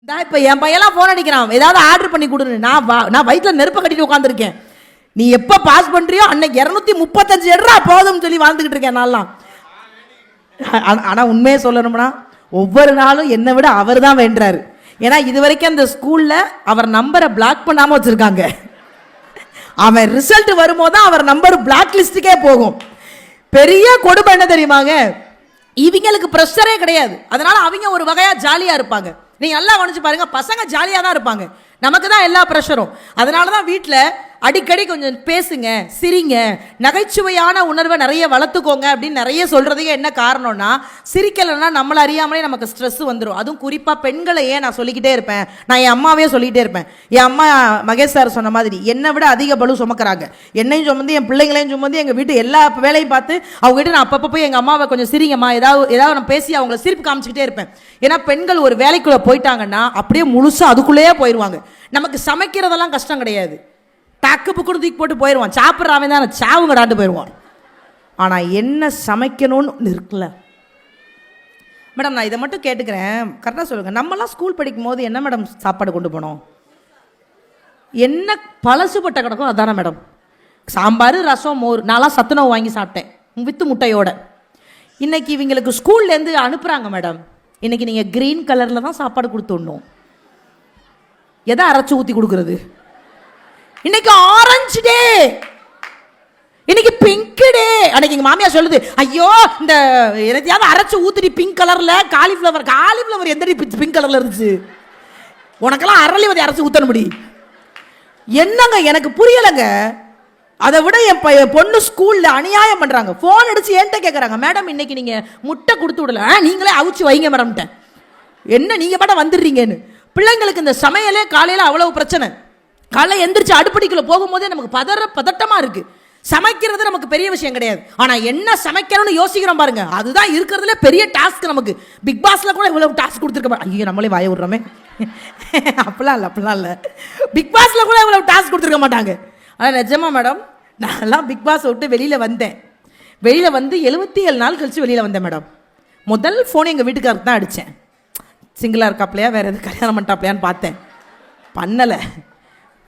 இப்போ என் பையெல்லாம் ஃபோன் அடிக்கிறான், ஏதாவது ஆர்டர் பண்ணி கொடுன்னு. நான் வயிற்றில் நெருப்பை கட்டிட்டு உட்காந்துருக்கேன். நீ எப்போ பாஸ் பண்ணுறியோ அன்னைக்கு 235 எடுறா போதும்னு சொல்லி வாழ்ந்துக்கிட்டு இருக்கேன் நான்லாம். ஆனால் உண்மையை சொல்லணும்னா ஒவ்வொரு நாளும் என்னை விட அவர் தான் வேண்டுறாரு. ஏன்னா இது வரைக்கும் அந்த ஸ்கூலில் அவர் நம்பரை பிளாக் பண்ணாமல் வச்சுருக்காங்க. அவன் ரிசல்ட் வரும்போது தான் அவர் நம்பர் பிளாக் லிஸ்ட்டுக்கே போகும். பெரிய கொடுமை என்ன தெரியுமாங்க, இவங்களுக்கு ப்ரெஷரே கிடையாது. அதனால அவங்க ஒரு வகையாக ஜாலியாக இருப்பாங்க. நீங்கள் நல்லா கவனிச்சு பாருங்க, பசங்க ஜாலியாக தான் இருப்பாங்க, நமக்கு தான் எல்லா ப்ரெஷரும். அதனால தான் வீட்டில் அடிக்கடி கொஞ்சம் பேசுங்க, சிரிங்க, நகைச்சுவையான உணர்வை நிறைய வளர்த்துக்கோங்க அப்படின்னு நிறைய சொல்கிறதுக்கு என்ன காரணம்னா, சிரிக்கலைன்னா நம்மளை அறியாமலே நமக்கு ஸ்ட்ரெஸ் வந்துடும். அதுவும் குறிப்பாக பெண்களையே நான் சொல்லிக்கிட்டே இருப்பேன், நான் என் அம்மாவே சொல்லிக்கிட்டே இருப்பேன். என் அம்மா மகேஷ் சார் சொன்ன மாதிரி என்னை விட அதிக பளு சுமக்கிறாங்க. என்னையும் சுமந்து என் பிள்ளைங்களையும் சுமந்து எங்கள் வீட்டு எல்லா வேலையும் பார்த்து அவங்ககிட்ட நான் அப்பப்போ போய் எங்கள் அம்மாவை கொஞ்சம் சிரிங்கம்மா, ஏதாவது நான் பேசி அவங்கள சிரிப்பு காமிச்சிக்கிட்டே இருப்பேன். ஏன்னா பெண்கள் ஒரு வேலைக்குள்ளே போயிட்டாங்கன்னா அப்படியே முழுசாக அதுக்குள்ளேயே போயிடுவாங்க. நமக்கு சமைக்கிறதெல்லாம் கஷ்டம் கிடையாது, டக்கு புக்குன்னு தூக்கி போட்டு போயிடுவான். சாப்பிட்றாவே தான் சாவுங்கடாண்டு போயிடுவான். ஆனால் என்ன சமைக்கணும்னு இருக்குல்ல மேடம், நான் இதை மட்டும் கேட்டுக்கிறேன், கரெக்டாக சொல்லுங்கள். நம்மலாம் ஸ்கூல் படிக்கும் போது என்ன மேடம் சாப்பாடு கொண்டு போனோம்? என்ன பழசுப்பட்ட கிடக்கும் அதானே மேடம். சாம்பார், ரசம், மோர். நான்லாம் சத்துணவு வாங்கி சாப்பிட்டேன் வித்து முட்டையோட. இன்னைக்கு இவங்களுக்கு ஸ்கூல்லேருந்து அனுப்புகிறாங்க மேடம், இன்னைக்கு நீங்கள் க்ரீன் கலரில் தான் சாப்பாடு கொடுத்துடணும். எதை அரைச்சி ஊற்றி கொடுக்குறது? இன்னைக்கு ஆரஞ்சு டே, இன்னைக்கு பிங்க் டே. அன்னைக்கு எங்க மாமியா சொல்லுது, ஐயோ இந்த எதையாவது அரைச்சு ஊத்துடி பிங்க் கலர்ல. காலிஃப்ளவர் எந்த பிங்க் கலர்ல இருந்துச்சு? உனக்கெல்லாம் அரளிவதை அரைச்சு ஊத்தன முடி என்னங்க? எனக்கு புரியலைங்க. அதை விட என் பொண்ணு ஸ்கூல்ல அநியாயம் பண்றாங்க. போன் அடிச்சு என்கிட்ட கேட்கறாங்க, மேடம் இன்னைக்கு நீங்க முட்டை கொடுத்து விடல, நீங்களே அவிச்சு வைங்க மேடம். என்ன நீங்க பாட்ட வந்துடுறீங்கன்னு. பிள்ளைங்களுக்கு இந்த சமையலே காலையில அவ்வளவு பிரச்சனை. காலை எந்திரிச்சு அடுப்படிக்குள்ள போகும்போதே நமக்கு பதட்டமா இருக்கு. சமைக்கிறது நமக்கு பெரிய விஷயம் கிடையாது, ஆனா என்ன சமைக்கணும்னு யோசிக்கிறோம் பாருங்க, அதுதான் இருக்கிறதுல பெரிய டாஸ்க் நமக்கு. பிக் பாஸ்ல கூட இவ்வளவு டாஸ்க் கொடுத்துருக்க, ஐயோ நம்மளே வாய விடுறோமே, அப்படிலாம் இல்ல. பிக் பாஸ்ல கூட இவ்வளவு டாஸ்க் கொடுத்துருக்க மாட்டாங்க. ஆனா நிஜமா மேடம், நான்லாம் பிக் பாஸ் விட்டு வெளியில வந்தேன். வெளியில வந்து 77 நாள் கழிச்சு வெளியில வந்தேன் மேடம். முதல் போன் எங்க வீட்டுக்காரருக்கு தான் அடிச்சேன். சிங்கிளா இருக்காப்லையா, வேற எது கல்யாணம் பண்ணிட்டாப்லையான்னு பார்த்தேன், பண்ணல.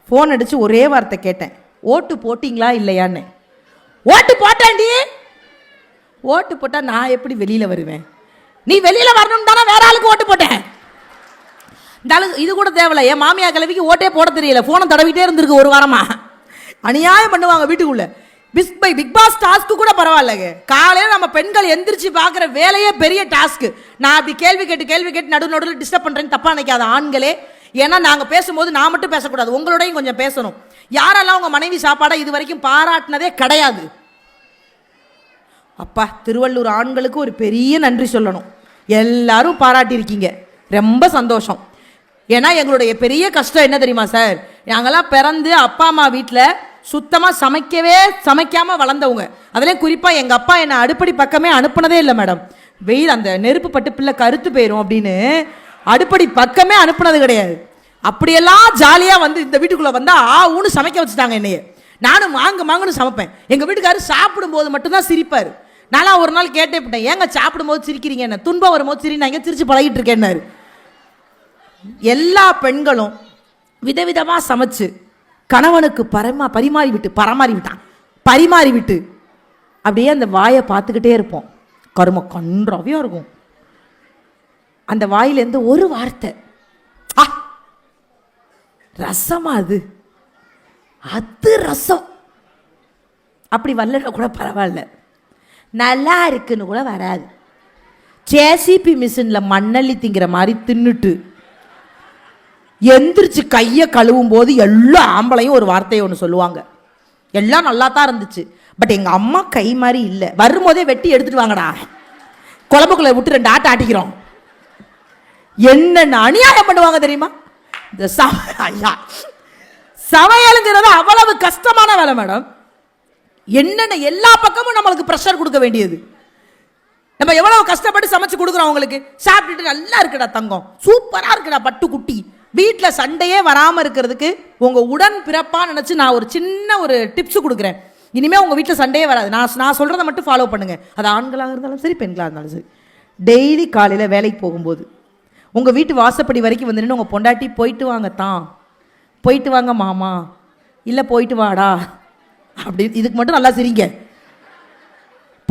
ஃபோன் அடித்து ஒரே வார்த்தை கேட்டேன், ஓட்டு போட்டிங்களா இல்லையான்னு. ஓட்டு போட்டேன்டி. ஓட்டு போட்டால் நான் எப்படி வெளியில் வருவேன்? நீ வெளியில் வரணும் தானே வேற ஆளுக்கு ஓட்டு போட்டேன். இந்த ஆளு இது கூட தேவையில்ல, என் மாமியா கிழவிக்கு ஓட்டே போட தெரியல, ஃபோனை தடவிட்டே இருந்திருக்கு ஒரு வாரமா. அநியாயம் பண்ணுவாங்க வீட்டுக்குள்ள. பிக் பாஸ் டாஸ்க்கு கூட பரவாயில்லைங்க. காலையில் நம்ம பெண்கள் எந்திரிச்சு பார்க்குற வேலையே பெரிய டாஸ்க்கு. நான் அப்படி கேள்வி கேட்டு நடுவில் டிஸ்டர்ப் பண்ணுறேன்னு தப்பா நினைக்காத ஆண்களே. ஏன்னா நாங்கள் பேசும்போது நான் மட்டும் பேசக்கூடாது, உங்களோடையும் கொஞ்சம் பேசணும். யாரெல்லாம் உங்கள் மனைவி சாப்பாடை இது வரைக்கும் பாராட்டினதே கிடையாது? அப்பா, திருவள்ளூர் ஆண்களுக்கு ஒரு பெரிய நன்றி சொல்லணும். எல்லாரும் பாராட்டியிருக்கீங்க, ரொம்ப சந்தோஷம். ஏன்னா எங்களுடைய பெரிய கஷ்டம் என்ன தெரியுமா சார், நாங்கள்லாம் பிறந்து அப்பா அம்மா வீட்டில் சுத்தமாக சமைக்காமல் வளர்ந்தவங்க. அதுலேயும் குறிப்பாக எங்கள் அப்பா என்னை அடுப்படி பக்கமே அனுப்புனதே இல்லை மேடம். வெயில் அந்த நெருப்பு பட்டு பிள்ளை கருத்து போயிடும் அப்படின்னு அடுப்படி பக்கமே அனுப்புனது கிடையாது. அப்படியெல்லாம் ஜாலியாக வந்து இந்த வீட்டுக்குள்ளே வந்தால் ஊன்னு சமைக்க வச்சுட்டாங்க என்னைய. நானும் மாங்குன்னு சமைப்பேன். எங்கள் வீட்டுக்காரர் சாப்பிடும்போது மட்டும்தான் சிரிப்பார். நான்லாம் ஒரு நாள் கேட்டேன், ஏங்க சாப்பிடும்போது சிரிக்கிறீங்க, என்ன துன்பம் வரும்போது சிரினாங்க, சிரிச்சு பழகிட்டு இருக்கேன்னாரு. எல்லா பெண்களும் விதவிதமாக சமைச்சு கணவனுக்கு பரிமாறி விட்டு அப்படியே அந்த வாயை பார்த்துக்கிட்டே இருப்போம். கரும கன்றாவியாக இருக்கும். அந்த வாயிலேருந்து ஒரு வார்த்தை, ரசமா அது ரசம் அப்படி வரல கூட பரவாயில்ல, நல்லா இருக்குன்னு கூட வராது. ஜேசிபி மிஷினில் மண்ணள்ளி திங்கிற மாதிரி தின்னுட்டு எந்திரிச்சு கையை கழுவும் போது எல்லா ஆம்பளையும் ஒரு வார்த்தையை ஒன்று சொல்லுவாங்க, எல்லாம் நல்லா தான் இருந்துச்சு, பட் எங்கள் அம்மா கை மாதிரி இல்லை, வரும்போதே வெட்டி எடுத்துட்டு வாங்கடா, குழம்புக்குள்ள விட்டு 2 ஆட்டை ஆட்டிக்கிறோம். என்னென்ன அநியாயம் பண்ணுவாங்க தெரியுமா? இந்த சமையலுங்கிறது அவ்வளவு கஷ்டமான வேலை மேடம். என்னென்ன எல்லா பக்கமும் நம்மளுக்கு ப்ரெஷர் கொடுக்க வேண்டியது. நம்ம எவ்வளவு கஷ்டப்பட்டு சமைச்சு கொடுக்குறோம் அவங்களுக்கு. சாப்பிட்டுட்டு நல்லா இருக்குடா தங்கம், சூப்பராக இருக்குடா பட்டு குட்டி. வீட்டில் சண்டையே வராமல் இருக்கிறதுக்கு உங்கள் உடன் பிறப்பா நினச்சி நான் ஒரு சின்ன டிப்ஸ் கொடுக்குறேன். இனிமேல் உங்கள் வீட்டில் சண்டையே வராது. நான் சொல்கிறத மட்டும் ஃபாலோ பண்ணுங்கள். அது ஆண்களாக இருந்தாலும் சரி, பெண்களாக இருந்தாலும் சரி. டெய்லி காலையில் வேலைக்கு போகும்போது உங்கள் வீட்டு வாசப்படி வரைக்கும் வந்து நின்று உங்கள் பொண்டாட்டி போயிட்டு வாங்க தான், போயிட்டு வாங்க மாமா, இல்லை போயிட்டு வாடா அப்படி, இதுக்கு மட்டும் நல்லா சிரிங்க.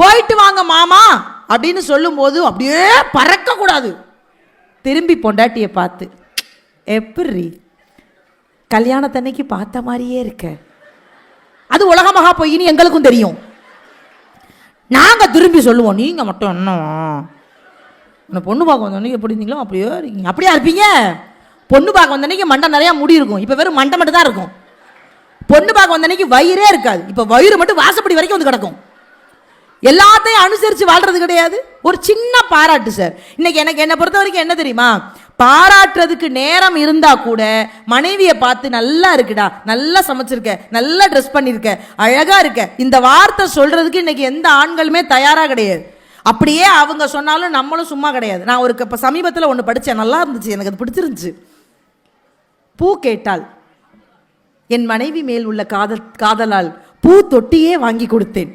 போயிட்டு வாங்க மாமா அப்படின்னு சொல்லும்போது அப்படியே பறக்கக்கூடாது. திரும்பி பொண்டாட்டியை பார்த்து, எப்படி கல்யாணத்தன்னைக்கு பார்த்த மாதிரியே இருக்க, அது உலகமாக போயின்னு எங்களுக்கும் தெரியும். நாங்கள் திரும்பி சொல்லுவோம், நீங்கள் மட்டும் என்ன பொண்ணு பார்க்க வந்தோடனே எப்படி இருந்தீங்களோ அப்படியே இருக்கீங்க. அப்படியா இருப்பீங்க? பொண்ணு பார்க்க வந்தன்னைக்கு மண்டை நிறையா முடி இருக்கும், இப்போ வெறும் மண்டை மட்டும் தான் இருக்கும். பொண்ணு பார்க்க வந்தன்னைக்கு வயிறே இருக்காது, இப்போ வயிறு மட்டும் வாசப்படி வரைக்கும் வந்து கிடக்கும். எல்லாத்தையும் அனுசரித்து வாழ்றது கிடையாது. ஒரு சின்ன பாராட்டு சார். இன்னைக்கு எனக்கு என்னை பொறுத்த வரைக்கும் என்ன தெரியுமா, பாராட்டுறதுக்கு நேரம் இருந்தா கூட மனைவியை பார்த்து நல்லா இருக்குடா, நல்லா சமைச்சிருக்க, நல்லா ட்ரெஸ் பண்ணிருக்க, அழகா இருக்க, இந்த வார்த்தை சொல்றதுக்கு இன்னைக்கு எந்த ஆண்களுமே தயாரா கிடையாது. அப்படியே அவங்க சொன்னாலும் நம்மளும் சும்மா கிடையாது. நான் ஒரு இப்போ சமீபத்தில் ஒன்று படித்தேன், நல்லா இருந்துச்சு, எனக்கு அது பிடிச்சிருந்துச்சு. பூ கேட்டால் என் மனைவி மேல் உள்ள காதலால் பூ தொட்டியே வாங்கி கொடுத்தேன்.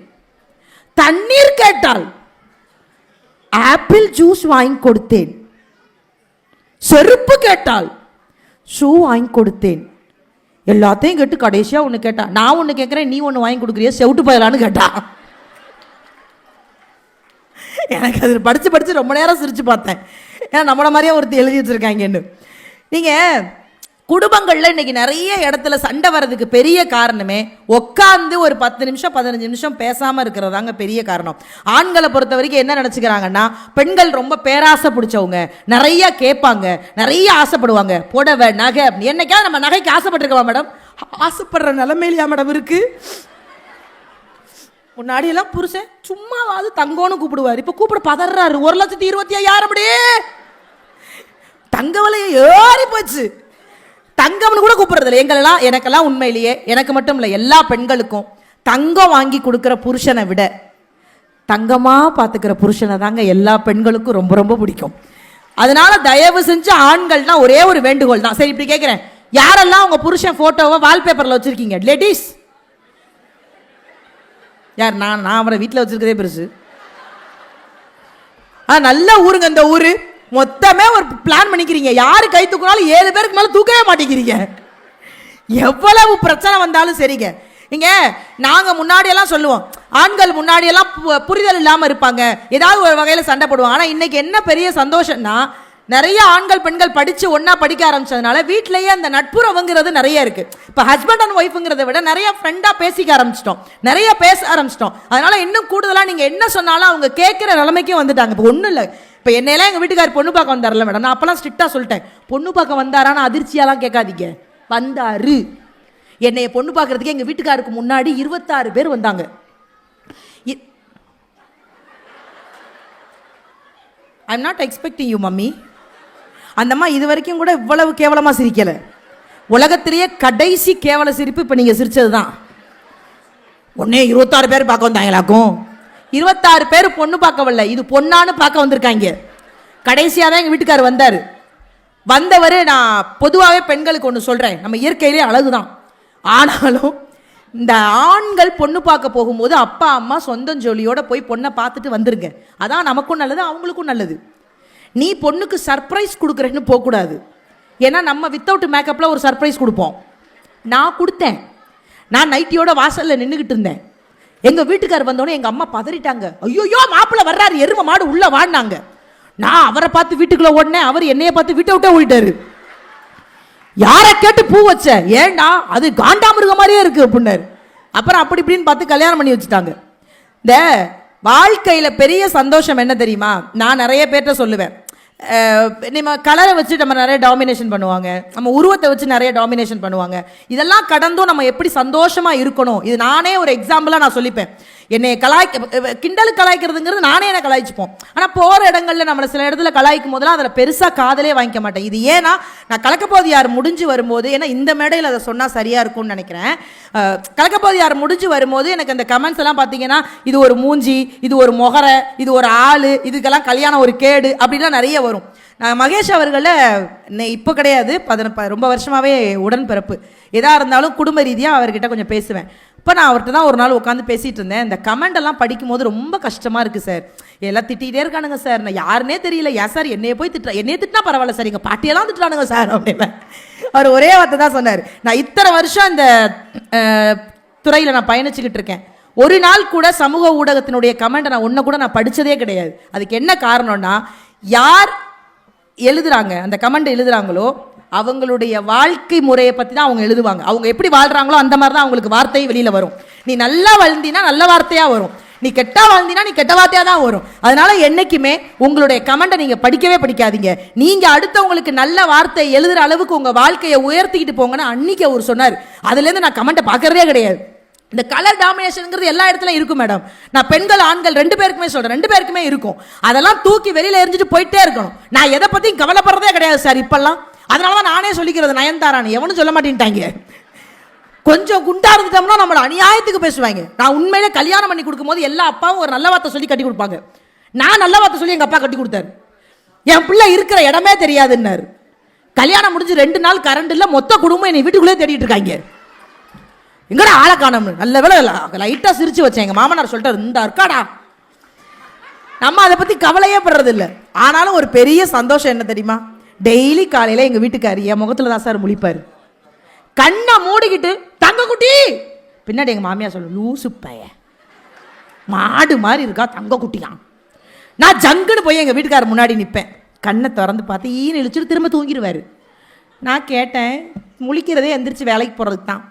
தண்ணீர் கேட்டால் ஆப்பிள் ஜூஸ் வாங்கி கொடுத்தேன். செருப்பு கேட்டால் ஷூ வாங்கி கொடுத்தேன். எல்லாத்தையும் கேட்டு கடைசியாக ஒன்று கேட்டா, நான் ஒன்று கேட்குறேன், நீ ஒன்று வாங்கி கொடுக்குறிய, செவிட்டு போயிடலான்னு கேட்டா. எனக்கு அது படித்து ரொம்ப நேரம் சிரித்து பார்த்தேன். ஏன்னா நம்மளை மாதிரியே ஒருத்தர் எழுதி வச்சுருக்காங்கன்னு. நீங்கள் குடும்பங்களில் இன்றைக்கி நிறைய இடத்துல சண்டை வர்றதுக்கு பெரிய காரணமே உட்காந்து ஒரு 10 நிமிஷம் 15 நிமிஷம் பேசாமல் இருக்கிறதாங்க பெரிய காரணம். ஆண்களை பொறுத்த வரைக்கும் என்ன நினச்சிக்கிறாங்கன்னா, பெண்கள் ரொம்ப பேராசை பிடிச்சவங்க, நிறைய கேட்பாங்க, நிறைய ஆசைப்படுவாங்க, புடவை நகை. என்னைக்காவது நம்ம நகைக்கு ஆசைப்பட்டிருக்கவா மேடம்? ஆசைப்படுற நிலைமையிலையா மேடம் இருக்கு? முன்னாடியெல்லாம் புருஷன் சும்மாவாது தங்கம்னு கூப்பிடுவார், இப்போ கூப்பிட பதறாரு. 1,25,000 அப்படியே தங்க விலையை ஏறி போச்சு. தங்கம்னு கூட கூப்பிடுறதில்ல எங்களெல்லாம். எனக்கெல்லாம் உண்மையிலேயே, எனக்கு மட்டும் இல்லை, எல்லா பெண்களுக்கும் தங்கம் வாங்கி கொடுக்குற புருஷனை விட தங்கமாக பார்த்துக்கிற புருஷனை தாங்க எல்லா பெண்களுக்கும் ரொம்ப ரொம்ப பிடிக்கும். அதனால தயவு செஞ்சு ஆண்கள்னா ஒரே ஒரு வேண்டுகோள் தான். சரி, இப்படி கேட்குறேன், யாரெல்லாம் உங்கள் புருஷன் ஃபோட்டோவை வால்பேப்பரில் வச்சுருக்கீங்க? லேடிஸ் யார்? நான் அவரை வீட்டில் வச்சுருக்கதே பெருசு. நல்ல ஊருங்க இந்த ஊர். மொத்தமே ஒரு பிளான் பண்ணிக்கிறீங்க, யாரு கை தூக்குனாலும் 7 பேருக்கு மேலே தூக்கவே மாட்டேங்கிறீங்க. எவ்வளவு பிரச்சனை வந்தாலும் சரிங்க. இங்க நாங்கள் முன்னாடியெல்லாம் சொல்லுவோம், ஆண்கள் முன்னாடியெல்லாம் புரிதல் இல்லாமல் இருப்பாங்க, ஏதாவது ஒரு வகையில் சண்டை போடுவோம். ஆனால் இன்னைக்கு என்ன பெரிய சந்தோஷம்னா, நிறைய ஆண்கள் பெண்கள் படித்து ஒன்றா படிக்க ஆரம்பிச்சதுனால வீட்டிலேயே அந்த நட்புறவுங்கிறது நிறைய இருக்குது. இப்போ ஹஸ்பண்ட் அண்ட் ஒய்ஃபுங்கிறத விட நிறைய ஃப்ரெண்டாக பேசிக்க ஆரம்பிச்சிட்டோம், நிறைய பேச ஆரம்பிச்சிட்டோம். அதனால இன்னும் கூடுதலாக நீங்கள் என்ன சொன்னாலும் அவங்க கேட்குற நிலைமைக்கும் வந்துட்டாங்க. இப்போ ஒன்றும் இல்லை, இப்போ என்னையெல்லாம் எங்கள் வீட்டுக்கார் பொண்ணு பார்க்க வந்தார்ல மேடம், நான் அப்போலாம் ஸ்ட்ரிக்டாக சொல்லிட்டேன், பொண்ணு பார்க்க வந்தாரான்னு அதிர்ச்சியாலாம் கேட்காதீங்க, வந்தாரு. என்னைய பொண்ணு பார்க்கறதுக்கு எங்கள் வீட்டுக்காருக்கு முன்னாடி 26 பேர் வந்தாங்க. I am not expecting you mummy. அந்தம்மா இது வரைக்கும் கூட இவ்வளவு கேவலமாக சிரிக்கலை. உலகத்திலேயே கடைசி கேவல சிரிப்பு இப்போ நீங்கள் சிரிச்சது தான். ஒன்னே 26 பேர் பார்க்க வந்தாங்களாக்கும். 26 பேர் பொண்ணு பார்க்க வரல, இது பொண்ணான்னு பார்க்க வந்திருக்காங்க. கடைசியாக தான் எங்கள் வீட்டுக்கார் வந்தார். வந்தவர், நான் பொதுவாகவே பெண்களுக்கு ஒன்று சொல்கிறேன், நம்ம இயற்கையிலே அழகு தான். ஆனாலும் இந்த ஆண்கள் பொண்ணு பார்க்க போகும்போது அப்பா அம்மா சொந்தம் ஜோலியோட போய் பொண்ணை பார்த்துட்டு வந்துருங்க. அதான் நமக்கும் நல்லது, அவங்களுக்கும் நல்லது. நீ பொண்ணுக்கு சர்ப்ரைஸ் கொடுக்குறேன்னு போகக்கூடாது. ஏன்னா நம்ம வித்தவுட் மேக்கப்பில் ஒரு சர்ப்ரைஸ் கொடுப்போம். நான் கொடுத்தேன். நான் நைட்டியோட வாசலில் நின்றுக்கிட்டு இருந்தேன். எங்கள் வீட்டுக்கார் வந்தோடனே எங்கள் அம்மா பதறிட்டாங்க, ஐயோயோ மாப்பிள்ளை வர்றாரு, எரும மாடு உள்ளே வாடினாங்க. நான் அவரை பார்த்து வீட்டுக்குள்ளே ஓடினேன், அவர் என்னையை பார்த்து வீட்டை விட்டே ஓடிட்டாரு. யாரை கேட்டு பூ வச்ச? ஏண்டா அது காண்டாமிருக மாதிரியே இருக்கு அப்படின்னாரு. அப்புறம் அப்படி இப்படின்னு பார்த்து கல்யாணம் பண்ணி வச்சுட்டாங்க. இந்த வாழ்க்கையில் பெரிய சந்தோஷம் என்ன தெரியுமா? நான் நிறைய பேர்கிட்ட சொல்லுவேன், நம்ம கலரை வச்சு நம்ம நிறைய டாமினேஷன் பண்ணுவாங்க, நம்ம உருவத்தை வச்சு நிறைய டாமினேஷன் பண்ணுவாங்க. இதெல்லாம் கடந்தும் நம்ம எப்படி சந்தோஷமாக இருக்கணும், இது நானே ஒரு எக்ஸாம்பிளாக நான் சொல்லிப்பேன். என்னை கிண்டலுக்கு கலாய்க்கிறதுங்கிறது நானே என்ன கலாய்ச்சிப்போம். ஆனால் போகிற இடங்களில் நம்மளை சில இடத்துல கலாய்க்கும் போதெல்லாம் அதில் பெருசாக காதலே வாங்கிக்க மாட்டேன். இது ஏன்னா நான் கலக்கப்போது யார் முடிஞ்சு வரும்போது, ஏன்னா இந்த மேடையில் அதை சொன்னால் சரியாக இருக்கும்னு நினைக்கிறேன். கலக்கப்போது யார் முடிஞ்சு வரும்போது எனக்கு அந்த கமெண்ட்ஸ் எல்லாம் பார்த்தீங்கன்னா, இது ஒரு மூஞ்சி, இது ஒரு முகரை, இது ஒரு ஆள், இதுக்கெல்லாம் கல்யாணம் ஒரு கேடு அப்படின்லாம் நிறைய வரும். நான் மகேஷ் அவர்களை இப்போ கிடையாது, ரொம்ப வருஷமாகவே உடன்பிறப்பு. எதாக இருந்தாலும் குடும்ப ரீதியாக அவர்கிட்ட கொஞ்சம் பேசுவேன். இப்போ நான் அவர்கிட்ட தான் ஒரு நாள் உட்காந்து பேசிகிட்டு இருந்தேன். இந்த கமெண்ட் எல்லாம் படிக்கும்போது ரொம்ப கஷ்டமாக இருக்குது சார். எல்லாம் திட்டிகிட்டே இருக்கானுங்க சார், நான் யாருன்னே தெரியல, ஏன் சார் என்னைய போய் என்னைய திட்டினா பரவாயில்ல சார், எங்கள் பாட்டியெல்லாம் திட்டுறானுங்க சார் அப்படின்னு. அவர் ஒரே வார்த்தை தான் சொன்னார், நான் இத்தனை வருஷம் இந்த துறையில் நான் பயணிச்சுக்கிட்டு இருக்கேன், ஒரு நாள் கூட சமூக ஊடகத்தினுடைய கமெண்ட் நான் ஒன்று கூட நான் படித்ததே கிடையாது. அதுக்கு என்ன காரணம்னா, யார் எழுதுறாங்க அந்த கமெண்ட் எழுதுறாங்களோ அவங்களுடைய வாழ்க்கை முறையை பற்றி தான் அவங்க எழுதுவாங்க. அவங்க எப்படி வாழ்கிறாங்களோ அந்த மாதிரி தான் அவங்களுக்கு வார்த்தை வெளியில் வரும். நீ நல்லா வாழ்ந்தினா நல்ல வார்த்தையாக வரும், நீ கெட்டா வாழ்ந்தினா நீ கெட்ட வார்த்தையாக தான் வரும். அதனால என்னைக்குமே உங்களுடைய கமெண்ட்டை நீங்கள் படிக்கவே படிக்காதீங்க. நீங்கள் அடுத்தவங்களுக்கு நல்ல வார்த்தை எழுதுகிற அளவுக்கு உங்கள் வாழ்க்கையை உயர்த்திக்கிட்டு போங்கன்னு அன்னைக்கு அவர் சொன்னார். அதுலேருந்து நான் கமெண்ட்டை பார்க்கறதே கிடையாது. இந்த கலர் டாமினேஷனுங்கிறது எல்லா இடத்துலையும் இருக்கும் மேடம். நான் பெண்கள் ஆண்கள் 2 பேருக்குமே சொல்கிறேன், 2 பேருக்குமே இருக்கும். அதெல்லாம் தூக்கி வெளியில் எரிஞ்சிட்டு போயிட்டே இருக்கணும். நான் எதை பற்றியும் கவலைப்படுறதே கிடையாது சார் இப்பெல்லாம். அதனால தான் நானே சொல்லிக்கிறது, நயன்தாரான்னு எவனும் சொல்ல மாட்டேன்ட்டாங்க. கொஞ்சம் குண்டா இருந்துட்டோம்னா நம்மளை அநியாயத்துக்கு பேசுவாங்க. நான் உண்மையிலே கல்யாணம் பண்ணி கொடுக்கும்போது எல்லா அப்பாவும் ஒரு நல்ல வார்த்தை சொல்லி கட்டி கொடுப்பாங்க. நான் நல்ல வார்த்தை சொல்லி எங்கள் அப்பா கட்டி கொடுத்தாரு. என் பிள்ளை இருக்கிற இடமே தெரியாதுன்னாரு. கல்யாணம் முடிஞ்சு 2 நாள் கரண்ட் இல்லை, மொத்த குடும்பம் என்னை வீட்டுக்குள்ளே தேடிட்டு இருக்காங்க. எங்கடா ஆளை காணோம்னு. நல்ல வேலை லைட்டாக சிரிச்சு வச்சேன். எங்கள் மாமனார் சொல்லிட்டார், இந்த இருக்காடா. நம்ம அதை பற்றி கவலையே படுறது இல்லை. ஆனாலும் ஒரு பெரிய சந்தோஷம் என்ன தெரியுமா, டெய்லி காலையில் எங்கள் வீட்டுக்காரி என் முகத்தில் தான் சார் முழிப்பார். கண்ணை மூடிக்கிட்டு தங்க குட்டி, பின்னாடி எங்கள் மாமியார் சொல்ல, லூசு பைய மாடு மாதிரி இருக்கா தங்க குட்டியா. நான் ஜங்குன்னு போய் எங்கள் வீட்டுக்காரர் முன்னாடி நிற்பேன். கண்ணை திறந்து பார்த்து ஈன்னு இழிச்சுட்டு திரும்ப தூங்கிடுவார். நான் கேட்டேன், முழிக்கிறதே எந்திரிச்சு வேலைக்கு போகிறதுக்கு தான்,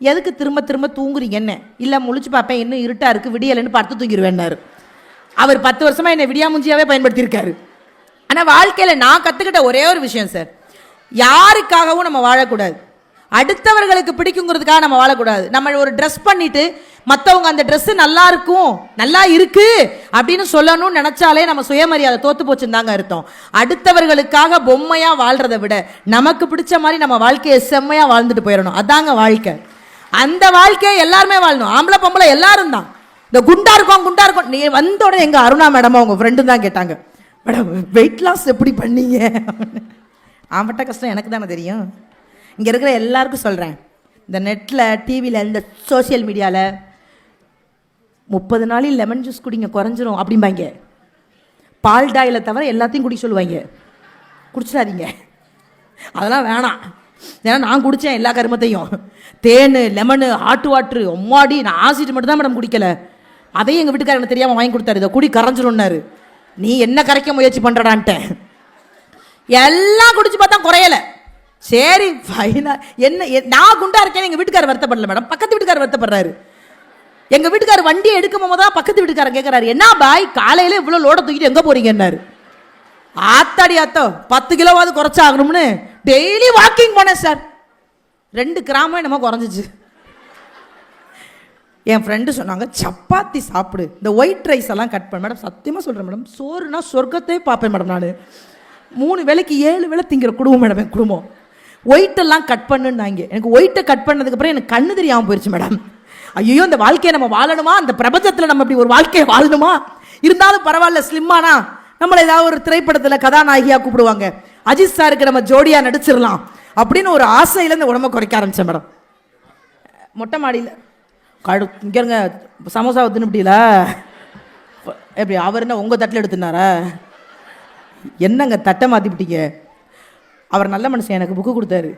எதுக்கு திரும்ப திரும்ப தூங்குறீங்க? என்ன இல்லை, முழிச்சு பார்ப்பேன், இன்னும் இருட்டாக இருக்குது, விடியலைன்னு படுத்து தூங்கிடுவேன்னாரு. அவர் 10 வருஷமாக என்னை விடியாமுஞ்சியாவே பயன்படுத்தியிருக்காரு. ஆனால் வாழ்க்கையில் நான் கற்றுக்கிட்ட ஒரே ஒரு விஷயம் சார், யாருக்காகவும் நம்ம வாழக்கூடாது, அடுத்தவர்களுக்கு பிடிக்குங்கிறதுக்காக நம்ம வாழக்கூடாது. நம்ம ஒரு ட்ரெஸ் பண்ணிட்டு மற்றவங்க அந்த ட்ரெஸ்ஸு நல்லா இருக்கும், நல்லா இருக்கு அப்படின்னு சொல்லணும்னு நினச்சாலே நம்ம சுயமரியாதை தோத்து போச்சுன்னு தாங்க அர்த்தம். அடுத்தவர்களுக்காக பொம்மையாக வாழ்கிறத விட நமக்கு பிடிச்ச மாதிரி நம்ம வாழ்க்கையை செம்மையாக வாழ்ந்துட்டு போயிடணும். அதாங்க வாழ்க்கை. அந்த வாழ்க்கையை எல்லாருமே வாழணும். ஆம்பளை பொம்பளை எல்லாரும் தான். இந்த குண்டா இருக்கும் நீ வந்த உடனே எங்கள் அருணா மேடம் அவங்க ஃப்ரெண்டு தான் கேட்டாங்க, மேடம் வெயிட் லாஸ் எப்படி பண்ணீங்க? ஆம்பட்ட கஷ்டம் எனக்கு தானே தெரியும். இங்கே இருக்கிற எல்லாருக்கும் சொல்கிறேன், இந்த நெட்டில் டிவியில் இந்த சோசியல் மீடியாவில் 30 நாளில் லெமன் ஜூஸ் குடிங்க குறைஞ்சிரும் அப்படிம்பாங்க. பால் டாயில் தவிர எல்லாத்தையும் குடிக்க சொல்லுவாங்க. குடிச்சிடாதீங்க, அதெல்லாம் வேணாம். ஏன்னா நான் குடித்தேன் எல்லா கருமத்தையும், தேன் லெமனு ஹாட் வாட்ரு அம்மாடி. நான் ஆசிட் மட்டும் தான் மேடம் குடிக்கலை. அதையும் எங்கள் வீட்டுக்காரர் எனக்கு தெரியாமல் வாங்கி கொடுத்தாரு, இதை குடி கரைஞ்சிரும்னாரு. நீ என்ன கரைக்க முயற்சி பண்ணுறடான்ட்டேன். எல்லாம் குடிச்சு பார்த்தா குறையலை. சரி ஃபைனா என்ன, நான் குண்டா இருக்கேன்னு எங்கள் வீட்டுக்காரர் வருத்தப்படல மேடம், பக்கத்து வீட்டுக்காரர் வருத்தப்படுறாரு. எங்கள் வீட்டுக்காரர் வண்டியை எடுக்கும் போது தான் பக்கத்து வீட்டுக்காரர் கேட்குறாரு, என்ன பாய் காலையில் இவ்வளோ லோட தூக்கிட்டு எங்கே போறீங்கன்னாரு. ஆத்தாடி ஆத்தோ 10 கிலோவாவது குறைச்சாகணும்னு டெய்லி வாக்கிங் போனேன் சார். 2 கிராமம் என்னமோ குறைஞ்சிச்சு. என் ஃப்ரெண்டு சொன்னாங்க, சப்பாத்தி சாப்பிடு, இந்த ஒயிட் ரைஸ் எல்லாம் கட் பண்ண. மேடம் சத்தியமாக சொல்கிறேன் மேடம், சோறுனா சொர்க்கத்தையே பார்ப்பேன் மேடம். நான் 3 வேளைக்கு 7 வேளை திங்கிற குடும்பம் மேடம் என் குடும்பம். ஒயிட்டெல்லாம் கட் பண்ணுன்னாங்க. எனக்கு ஒயிட்டை கட் பண்ணதுக்கப்புறம் எனக்கு கண்ணு தெரியாமல் போயிடுச்சு மேடம். ஐயோ இந்த வாழ்க்கையை நம்ம வாழணுமா, அந்த பிரபஞ்சத்தில் நம்ம இப்படி ஒரு வாழ்க்கையை வாழணுமா? இருந்தாலும் பரவாயில்ல, ஸ்லிம்மானா நம்மளை ஏதாவது ஒரு திரைப்படத்தில் கதாநாயகியாக கூப்பிடுவாங்க, அஜித் சாருக்கு நம்ம ஜோடியாக நடிச்சிடலாம் அப்படின்னு ஒரு ஆசையில் இந்த உடம்பை குறைக்க ஆரம்பித்தேன் மேடம். மொட்டை மாடியில் இங்கேங்க சமோசாவை தின்னுபிட்டியில எப்படி அவர் என்ன உங்கள் தட்டில் எடுத்துனாரா? என்னங்க தட்டை மாற்றிவிட்டீங்க? அவர் நல்ல மனுஷன், எனக்கு புக்கு கொடுத்தாரு.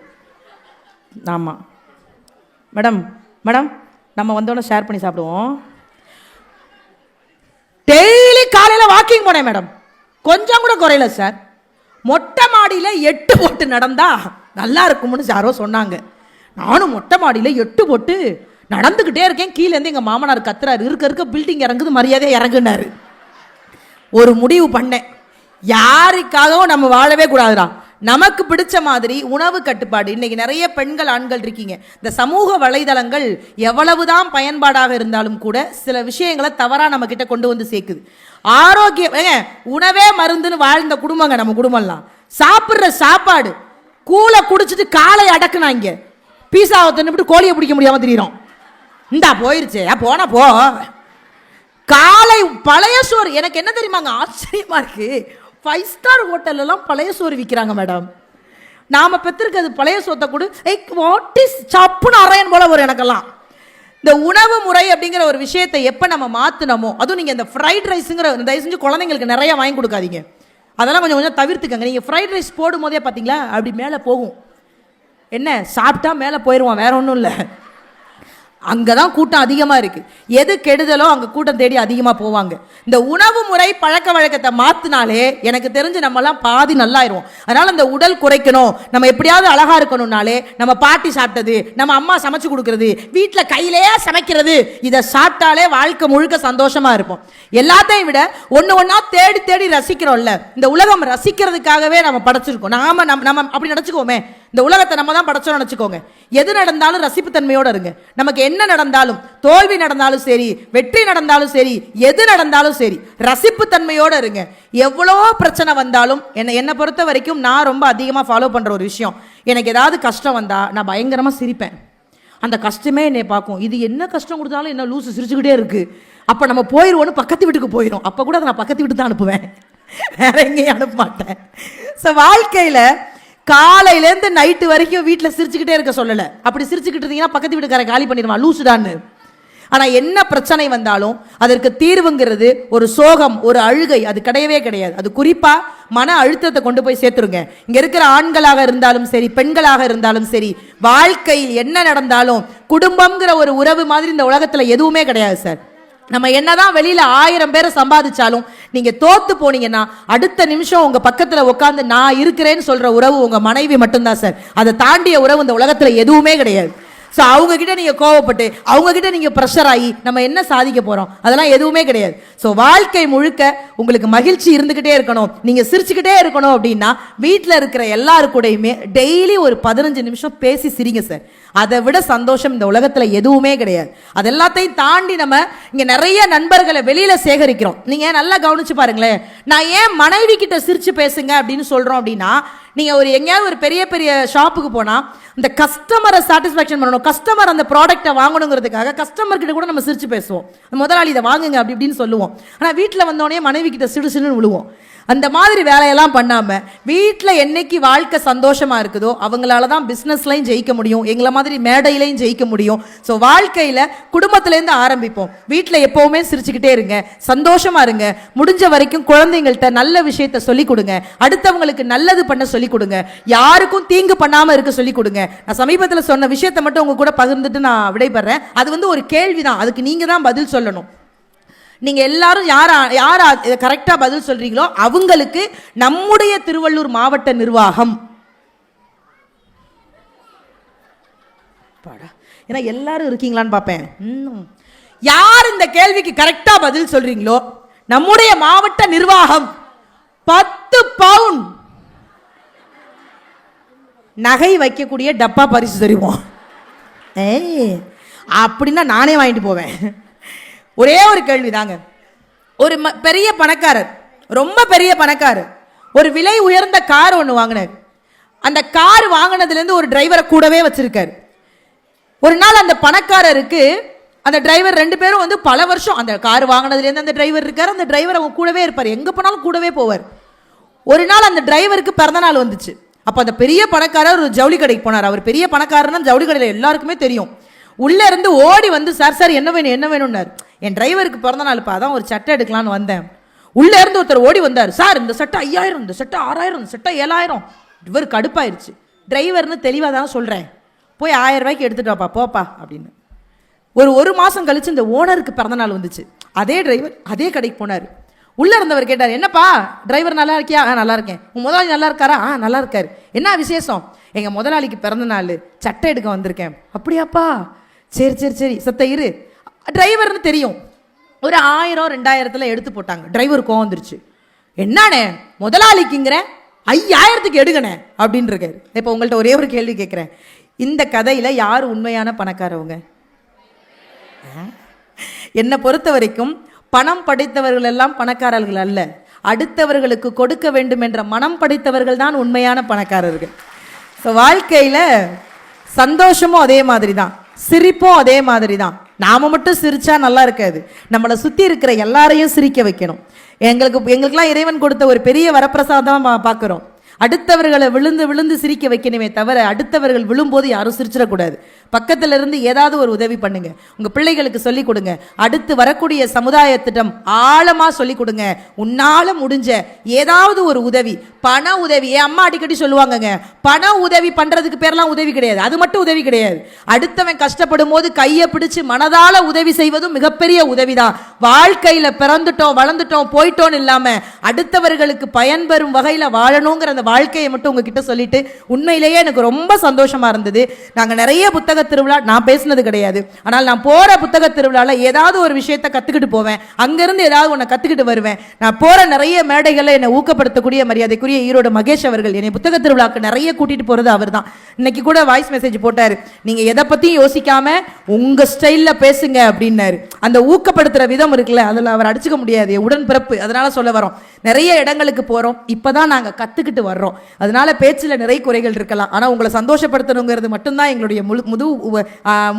ஆமாம் மேடம், மேடம் நம்ம வந்தோடனே ஷேர் பண்ணி சாப்பிடுவோம். டெய்லி காலையில் வாக்கிங் போனேன் மேடம், கொஞ்சம் கூட குறையல சார். மொட்டை மாடியில் 8 போட்டு நடந்தா நல்லா இருக்கும்னு யாரோ சொன்னாங்க. நானும் மொட்டை மாடியில் 8 போட்டு நடந்துக்கிட்டே இருக்கேன். கீழேருந்து எங்கள் மாமனார் கத்துறாரு, இருக்க பில்டிங் இறங்குது, மரியாதையாக இறங்குனாரு. ஒரு முடிவு பண்ணேன், யாருக்காகவும் நம்ம வாழவே கூடாதுடா, நமக்கு பிடிச்ச மாதிரி உணவு கட்டுப்பாடு. இன்னைக்கு நிறைய பெண்கள் ஆண்கள் இருக்கீங்க, இந்த சமூக வலைதளங்கள் எவ்வளவுதான் பயன்பாடாக இருந்தாலும் கூட சில விஷயங்களை தவறாக நம்ம கிட்ட கொண்டு வந்து சேர்க்குது. ஆரோக்கியம் உணவே மருந்துன்னு வாழ்ந்த குடும்பங்க நம்ம குடும்பம்லாம். சாப்பிட்ற சாப்பாடு கூலை குடிச்சிட்டு காலை அடக்குனாங்க, பீஸாவை தின்னுபிட்டு கோழியை பிடிக்க முடியாமல் தெரியும். இந்தா போயிருச்சு, போனா போ. காலை பழைய சோறு. எனக்கு என்ன தெரியுமாங்க ஆச்சரியமா இருக்கு, 5 ஸ்டார் ஹோட்டல்லாம் பழைய சோறு விற்கிறாங்க மேடம். நாம பெற்றிருக்கிறது பழைய சோத்தை கூட வாட் இஸ் சப்புன்னு அரையன் போல வரும் எனக்கெல்லாம். இந்த உணவு முறை அப்படிங்கிற ஒரு விஷயத்தை எப்போ நம்ம மாற்றினமோ, அதுவும் நீங்கள் இந்த ஃப்ரைட் ரைஸுங்கிற தயவு செஞ்சு குழந்தைங்களுக்கு நிறைய வாங்கி கொடுக்காதீங்க. அதெல்லாம் கொஞ்சம் கொஞ்சம் தவிர்த்துக்கங்க. நீங்கள் ஃப்ரைட் ரைஸ் போடும் போதே பார்த்தீங்களா அப்படி மேலே போகும். என்ன சாப்பிட்டா மேலே போயிடுவான், வேற ஒன்றும் இல்லை. அங்கே தான் கூட்டம் அதிகமாக இருக்குது. எது கெடுதலோ அங்கே கூட்டம் தேடி அதிகமாக போவாங்க. இந்த உணவு முறை பழக்க வழக்கத்தை மாற்றினாலே எனக்கு தெரிஞ்சு நம்மலாம் பாதி நல்லாயிருவோம். அதனால் இந்த உடல் குறைக்கணும், நம்ம எப்படியாவது அழகாக இருக்கணும்னாலே நம்ம பாட்டி சாப்பிட்டது, நம்ம அம்மா சமைச்சு கொடுக்கறது, வீட்டில் கையிலேயே சமைக்கிறது, இதை சாப்பிட்டாலே வாழ்க்கை முழுக்க சந்தோஷமாக இருப்போம். எல்லாத்தையும் விட ஒன்று ஒன்றா தேடி தேடி ரசிக்கிறோம்ல, இந்த உலகம் ரசிக்கிறதுக்காகவே நம்ம படைச்சிருக்கோம். நம்ம அப்படி நினச்சிக்கோமே, இந்த உலகத்தை நம்ம தான் படைச்சோம் நினச்சிக்கோங்க. எது நடந்தாலும் ரசிப்பு தன்மையோடு இருங்க. நமக்கு என்ன நடந்தாலும், தோல்வி நடந்தாலும் சரி, வெற்றி நடந்தாலும் சரி, எது நடந்தாலும் சரி, ரசிப்பு தன்மையோடு இருங்க. எவ்வளோ பிரச்சனை வந்தாலும் என்னை பொறுத்த வரைக்கும் நான் ரொம்ப அதிகமாக ஃபாலோ பண்ணுற ஒரு விஷயம், எனக்கு ஏதாவது கஷ்டம் வந்தால் நான் பயங்கரமாக சிரிப்பேன். அந்த கஷ்டமே என்னை பார்க்கும். இது என்ன கஷ்டம் கொடுத்தாலும் என்ன லூசு சிரிச்சுக்கிட்டே இருக்குது, அப்போ நம்ம போயிடுவோன்னு பக்கத்து வீட்டுக்கு போயிடும். அப்போ கூட அதை நான் பக்கத்து வீட்டுக்கு தான் அனுப்புவேன், வேற எங்கேயும் அனுப்ப மாட்டேன். ஸோ வாழ்க்கையில் காலையிலேருந்து நைட்டு வரைக்கும் வீட்டில் சிரிச்சுக்கிட்டே இருக்க சொல்லலை. அப்படி சிரிச்சுக்கிட்டு இருந்தீங்கன்னா பக்கத்து வீட்டுக்காரன் காலி பண்ணிடுவான், லூசுடான்னு. ஆனால் என்ன பிரச்சனை வந்தாலும் அதற்கு தீர்வுங்கிறது ஒரு சோகம், ஒரு அழுகை, அது கிடையவே கிடையாது. அது குறிப்பாக மன அழுத்தத்தை கொண்டு போய் சேர்த்துருங்க. இங்கே இருக்கிற ஆண்களாக இருந்தாலும் சரி, பெண்களாக இருந்தாலும் சரி, வாழ்க்கையில் என்ன நடந்தாலும் குடும்பம்ங்கிற ஒரு உறவு மாதிரி இந்த உலகத்தில் எதுவுமே கிடையாது சார். நம்ம என்னதான் வெளியில 1000 பேரை சம்பாதிச்சாலும் நீங்க தோத்து போனீங்கன்னா அடுத்த நிமிஷம் உங்க பக்கத்துல உட்காந்து நான் இருக்கிறேன்னு சொல்ற உறவு உங்க மனைவி மட்டும்தான் சார். அதை தாண்டிய உறவு இந்த உலகத்துல எதுவுமே கிடையாது. ஸோ அவங்க கிட்ட நீங்க கோவப்பட்டு, அவங்க கிட்ட நீங்க ப்ரெஷர் ஆகி நம்ம என்ன சாதிக்க போறோம்? அதெல்லாம் எதுவுமே கிடையாது. ஸோ வாழ்க்கை முழுக்க உங்களுக்கு மகிழ்ச்சி இருந்துகிட்டே இருக்கணும், நீங்க சிரிச்சுக்கிட்டே இருக்கணும் அப்படின்னா வீட்டில் இருக்கிற எல்லாரு கூடயுமே டெய்லி ஒரு 15 நிமிஷம் பேசி சிரிங்க சார். அதை விட சந்தோஷம் இந்த உலகத்தில் எதுவுமே கிடையாது. அது எல்லாத்தையும் தாண்டி நம்ம இங்கே நிறைய நண்பர்களை வெளியில சேகரிக்கிறோம். நீங்க நல்லா கவனிச்சு பாருங்களேன். நான் ஏன் மனைவி கிட்ட சிரிச்சு பேசுங்க அப்படின்னு சொல்றோம் அப்படின்னா, நீங்க எங்கேயாவது ஒரு பெரிய பெரிய ஷாப்புக்கு போனா இந்த கஸ்டமரை சாட்டிஸ்ஃபேக்ஷன் பண்ணணும், கஸ்டமர் அந்த ப்ராடக்ட்டை வாங்கணுங்கிறதுக்காக கஸ்டமர் கிட்ட கூட நம்ம சிரிச்சு பேசுவோம். முதலாளி இதை வாங்குங்க அப்படி இப்படின்னு சொல்லுவோம். ஆனால் வீட்டில் வந்தோடனே மனைவி கிட்ட சிடு சிடுன்னு விழுவோம். அந்த மாதிரி வேலையெல்லாம் பண்ணாமல் வீட்டில் என்னைக்கு வாழ்க்கை சந்தோஷமாக இருக்குதோ அவங்களால தான் பிஸ்னஸ்லையும் ஜெயிக்க முடியும், எங்களை மாதிரி மேடையிலையும் ஜெயிக்க முடியும். ஸோ வாழ்க்கையில் குடும்பத்திலேருந்து ஆரம்பிப்போம். வீட்டில் எப்போவுமே சிரிச்சுக்கிட்டே இருங்க, சந்தோஷமாக இருங்க. முடிஞ்ச வரைக்கும் குழந்தைங்கள்ட்ட நல்ல விஷயத்த சொல்லிக் கொடுங்க, அடுத்தவங்களுக்கு நல்லது பண்ண சொல்லிக் கொடுங்க, யாருக்கும் தீங்கு பண்ணாமல் இருக்க சொல்லிக் கொடுங்க. நான் சமீபத்தில் சொன்ன விஷயத்தை மட்டும் உங்க கூட பகிர்ந்துட்டு நான் விடைபெறேன். அது ஒரு கேள்வி தான், அதுக்கு நீங்கள் தான் பதில் சொல்லணும். நீங்க எல்லாரும் யார் கரெக்டா பதில் சொல்றீங்களோ அவங்களுக்கு நம்முடைய திருவள்ளூர் மாவட்ட நிர்வாகம், ஏன்னா எல்லாரும் இருக்கீங்களான்னு பார்ப்பேன், யார் இந்த கேள்விக்கு கரெக்டா பதில் சொல்றீங்களோ நம்முடைய மாவட்ட நிர்வாகம் 10 பவுன் நகை வைக்கக்கூடிய டப்பா பரிசு தருவோம். அப்படின்னா நானே வாங்கிட்டு போவேன். ஒரே ஒரு கேள்வி தாங்க. ஒரு பெரிய பணக்காரர், ரொம்ப பெரிய பணக்காரர், ஒரு விலை உயர்ந்த கார் ஒன்று வாங்கினார். அந்த கார் வாங்கினதுலேருந்து ஒரு டிரைவரை கூடவே வச்சிருக்காரு. ஒரு நாள் அந்த பணக்காரருக்கு அந்த டிரைவர் 2 பேரும் பல வருஷம் அந்த கார் வாங்கினதுலேருந்து அந்த டிரைவர் இருக்கார். அந்த டிரைவர் அவங்க கூடவே இருப்பார், எங்கே போனாலும் கூடவே போவார். ஒரு நாள் அந்த டிரைவருக்கு பிறந்த நாள் வந்துச்சு. அப்போ அந்த பெரிய பணக்காரர் ஒரு ஜவுளி கடைக்கு போனார். அவர் பெரிய பணக்காரர்னா ஜவுளி கடையில் எல்லாருக்குமே தெரியும். உள்ளே இருந்து ஓடி வந்து சார் என்ன வேணும் என்ன வேணும்னார். என் டிரைவருக்கு பிறந்த நாள்ப்பா, அதான் ஒரு சட்டை எடுக்கலான்னு வந்தேன். உள்ளே இருந்து ஒருத்தர் ஓடி வந்தார், சார் இந்த சட்டை 5000, இந்த சட்டை 6000, இந்த சட்டை 7000. இவர் கடுப்பாயிருச்சு. டிரைவர்னு தெளிவாக தான் சொல்கிறேன், போய் 1000 ரூபாய்க்கு எடுத்துட்டு வாப்பா போப்பா அப்படின்னு. ஒரு மாதம் கழிச்சு இந்த ஓனருக்கு பிறந்த நாள் வந்துச்சு. அதே டிரைவர் அதே கடைக்கு போனார். உள்ளே இருந்தவர் கேட்டார், என்னப்பா டிரைவர் நல்லா இருக்கியா? நல்லா இருக்கேன். உன் முதலாளி நல்லா இருக்காரா? நல்லா இருக்காரு. என்ன விசேஷம்? எங்கள் முதலாளிக்கு பிறந்த நாள், சட்டை எடுக்க வந்திருக்கேன். அப்படியாப்பா, சரி சத்த இரு. டிரைவர்னு தெரியும். ஒரு 1000 2000 எடுத்து போட்டாங்க. டிரைவர் கோவம் வந்துருச்சு. என்னானே முதலாளிக்குங்கிற 5000க்கு எடுங்கண்ணே அப்படின்னு இருக்காரு. இப்போ உங்கள்கிட்ட ஒரே ஒரு கேள்வி கேட்குறேன், இந்த கதையில் யார் உண்மையான பணக்காரவங்க? என்னை பொறுத்த வரைக்கும் பணம் படைத்தவர்கள் எல்லாம் பணக்காரர்கள் அல்ல, அடுத்தவர்களுக்கு கொடுக்க வேண்டும் என்ற மனம் படைத்தவர்கள் தான் உண்மையான பணக்காரர்கள். ஸோ வாழ்க்கையில் சந்தோஷமும் அதே மாதிரி தான், சிரிப்பும் அதே மாதிரி தான். நாம மட்டும் சிரிச்சா நல்லா இருக்காது, நம்மளை சுற்றி இருக்கிற எல்லாரையும் சிரிக்க வைக்கணும். எங்களுக்கெல்லாம் இறைவன் கொடுத்த ஒரு பெரிய வரப்பிரசாதமாக பார்க்குறோம். அடுத்தவர்களை விழுந்து விழுந்து சிரிக்க வைக்கணுமே தவிர அடுத்தவர்கள் விழும்போது யாரும் சிரிச்சிடக்கூடாது. பக்கத்துல இருந்து ஏதாவது ஒரு உதவி பண்ணுங்க. உங்க பிள்ளைகளுக்கு சொல்லிக் கொடுங்க. அடுத்து வரக்கூடிய சமுதாயத்திடம் ஆழமா சொல்லிக் கொடுங்க. உன்னால முடிஞ்ச ஏதாவது ஒரு உதவி, பண உதவி. என் அம்மா அடிக்கடி சொல்லுவாங்கங்க, பண உதவி பண்றதுக்கு பேர்லாம் உதவி கிடையாது, அது மட்டும் உதவி கிடையாது. அடுத்தவன் கஷ்டப்படும் போது கையை பிடிச்சு மனதால உதவி செய்வதும் மிகப்பெரிய உதவிதான். வாழ்க்கையில பிறந்துட்டோம் வளர்ந்துட்டோம் போயிட்டோம் இல்லாம அடுத்தவர்களுக்கு பயன்பெறும் வகையில வாழணுங்கிற அந்த வாழ்க்கையை மட்டும் உங்ககிட்ட சொல்லிட்டு உண்மையிலேயே எனக்கு ரொம்ப சந்தோஷமா இருந்தது. நாங்க நிறைய புத்தக திருவிழா, நான் பேசினது கிடையாது, ஆனால் நான் போற புத்தக திருவிழால ஏதாவது ஒரு விஷயத்தை கத்துக்கிட்டு போவேன், அங்கிருந்து ஏதாவது ஒன்று கத்துக்கிட்டு வருவேன். நான் போற நிறைய மேடைகளை என்னை ஊக்கப்படுத்தக்கூடிய மரியாதைக்குரிய ஈரோடு மகேஷ் அவர்கள் என்னை புத்தக திருவிழாக்கு நிறைய கூட்டிட்டு போறது அவர் தான். இன்னைக்கு கூட வாய்ஸ் மெசேஜ் போட்டாரு, நீங்க எதை பத்தியும் யோசிக்காம உங்க ஸ்டைல்ல பேசுங்க அப்படின்னாரு. அந்த ஊக்கப்படுத்துற விதம் இருக்குல்ல, அதுல அவர் அடிச்சுக்க முடியாது, உடன்பிறப்பு. அதனால சொல்ல வரோம், நிறைய இடங்களுக்கு போறோம், இப்பதான் நாங்க கத்துக்கிட்டு வர்றோம். அதனால பேச்சுல நிறைய குறைகள் இருக்கலாம், ஆனா உங்களை சந்தோஷப்படுத்தணுங்கிறது மட்டும்தான் எங்களுடைய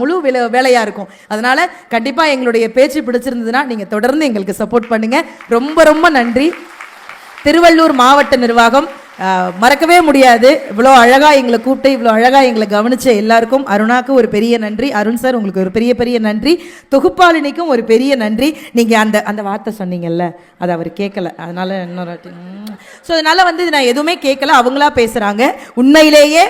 முழு வேலையா இருக்கும். அதனால கண்டிப்பா எங்களுடைய பேச்சு பிடிச்சிருந்ததுன்னா நீங்க தொடர்ந்து எங்களுக்கு சப்போர்ட் பண்ணுங்க. ரொம்ப ரொம்ப நன்றி. திருவள்ளூர் மாவட்ட நிர்வாகம் மறக்கவே முடியாது. இவ்வளோ அழகா எங்களை கூப்பிட்டு இவ்வளோ அழகா எங்களை கவனிச்ச எல்லாருக்கும் அருணாக்கு ஒரு பெரிய நன்றி. அருண் சார் உங்களுக்கு ஒரு பெரிய பெரிய நன்றி. தொகுப்பாளினிக்கும் ஒரு பெரிய நன்றி. நீங்க அந்த வார்த்தை சொன்னீங்கல்ல, அது அவர் கேட்கல, அதனால இன்னொரு ஸோ அதனால நான் எதுவுமே கேட்கல, அவங்களா பேசுறாங்க. உண்மையிலேயே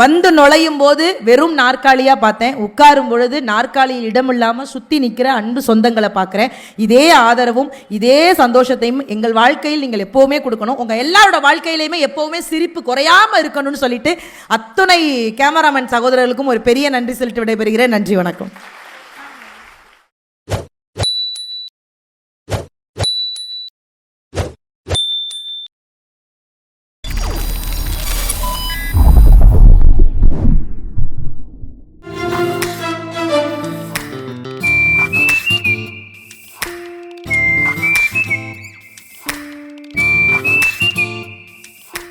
வந்து நுழையும் போது வெறும் நாற்காலியா பார்த்தேன், உட்காரும் பொழுது நாற்காலியில் இடம் இல்லாமல் சுத்தி நிற்கிற அன்பு சொந்தங்களை பார்க்குறேன். இதே ஆதரவும் இதே சந்தோஷத்தையும் எங்கள் வாழ்க்கையில் நீங்கள் எப்பவுமே கொடுக்கணும். உங்க எல்லாரோட வாழ்க்கையிலையுமே எப்பவுமே சிரிப்பு குறையாம இருக்கணும்னு சொல்லிட்டு அத்துணை கேமராமேன் சகோதரர்களுக்கும் ஒரு பெரிய நன்றி சொல்லிட்டு விடைபெறுகிறேன். நன்றி, வணக்கம்.